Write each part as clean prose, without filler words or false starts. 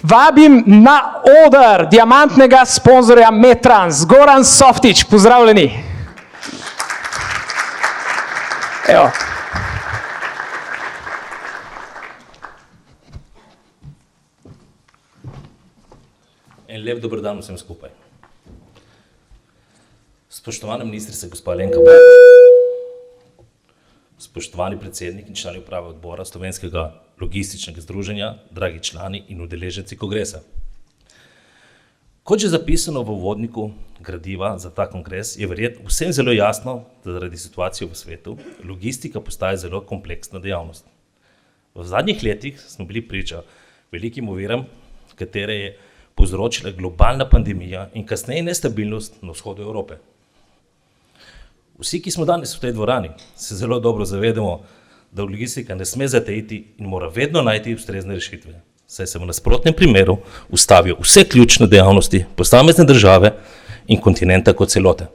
Vabim na oder diamantnega sponzorja Metrans, Goran Softić, pozdravljeni. Evo. En lep dober dan vsem skupaj. Spoštovana ministrica gospa Alenka Bratušek, spoštovani predsednik in člani uprave odbora Slovenskega logističnega združenja, dragi člani in udeleženci kongresa. Kot že zapisano v uvodniku gradiva za ta kongres, je verjetno vsem zelo jasno, da zaradi situacije v svetu logistika postaja zelo kompleksna dejavnost. V zadnjih letih smo bili priča velikim oviram, katere je povzročila globalna pandemija in kasneje nestabilnost na vzhodu Evrope. Vsi, ki smo danes v tej dvorani, se zelo dobro zavedamo, da logistika ne sme zatejiti in mora vedno najti ustrezne rešitve, saj se v nasprotnem primeru ustavijo vse ključne dejavnosti posamezne države in kontinenta kot celote.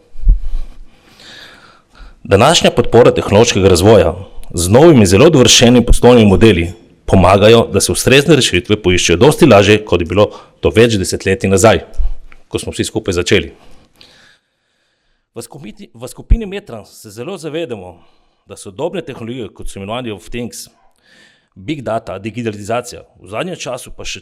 Današnja podpora tehnološkega razvoja z novimi zelo dovršenimi poslovnimi modeli pomagajo, da se ustrezne rešitve poiščejo dosti lažje, kot je bilo to več desetletij nazaj, ko smo vsi skupaj začeli. V skupini Metrans se zelo zavedamo, da sodobne tehnologije, kot so imenovani of things, big data, digitalizacija, v zadnjem času pa še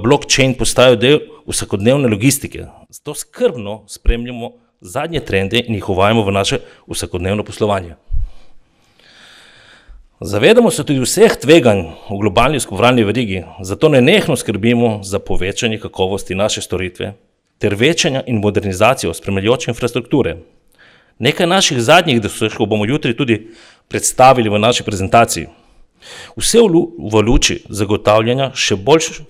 blockchain postajajo del vsakodnevne logistike. Zato skrbno spremljamo zadnje trende in jih uvajamo v naše vsakodnevno poslovanje. Zavedamo se tudi vseh tveganj v globalni skovarjalni verigi, zato nenehno skrbimo za povečanje kakovosti naše storitve ter večanja in modernizacijo spremljajoče infrastrukture. Nekaj naših zadnjih dosežkov bomo jutri tudi predstavili v naši prezentaciji. Vse v luči zagotavljanja še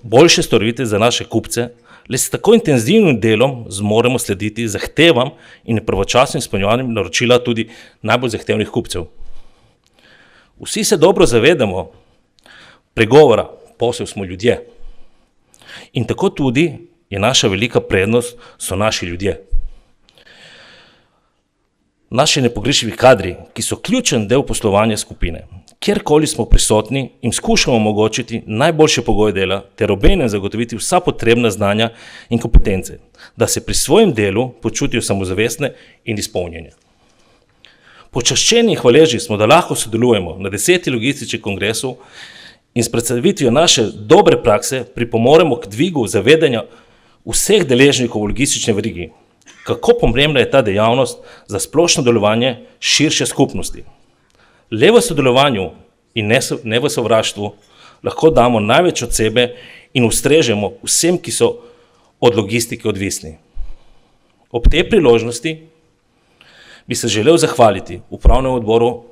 boljše storitve za naše kupce, le s tako intenzivnim delom zmoremo slediti zahtevam in pravočasnim izpolnjevanjem naročila tudi najbolj zahtevnih kupcev. Vsi se dobro zavedamo pregovora, posel smo ljudje. In tako tudi je naša velika prednost, so naši ljudje. Naši nepogrešljivi kadri, ki so ključen del poslovanja skupine. Kjerkoli smo prisotni, jim skušamo omogočiti najboljše pogoje dela ter obenem zagotoviti vsa potrebna znanja in kompetence, da se pri svojem delu počutijo samozavestne in izpolnjene. Počaščeni in hvaležni smo, da lahko sodelujemo na 10. logističnem kongresu in s predstavitvijo naše dobre prakse pripomoremo k dvigu zavedanja vseh deležnikov v logistični verigi. Kako pomembna je ta dejavnost za splošno delovanje širše skupnosti. Le v sodelovanju in ne v sovraštvu lahko damo največ od sebe in ustrežemo vsem, ki so od logistike odvisni. Ob tej priložnosti bi se želel zahvaliti upravnemu odboru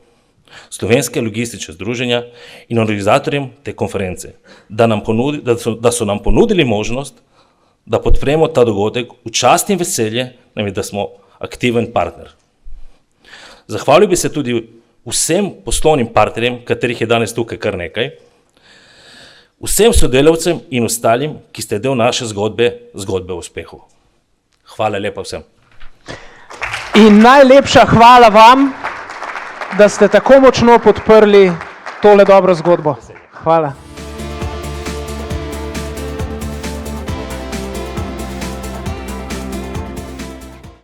Slovenskega logističnega združenja in organizatorjem te konference, da so nam ponudili možnost, da podpremo ta dogodek v čast in veselje, da smo aktiven partner. Zahvalil bi se tudi vsem poslovnim partnerjem, katerih je danes tukaj kar nekaj, vsem sodelavcem in ostalim, ki ste del naše zgodbe o uspehu. Hvala lepa vsem. In najlepša hvala vam, da ste tako močno podprli tole dobro zgodbo. Hvala.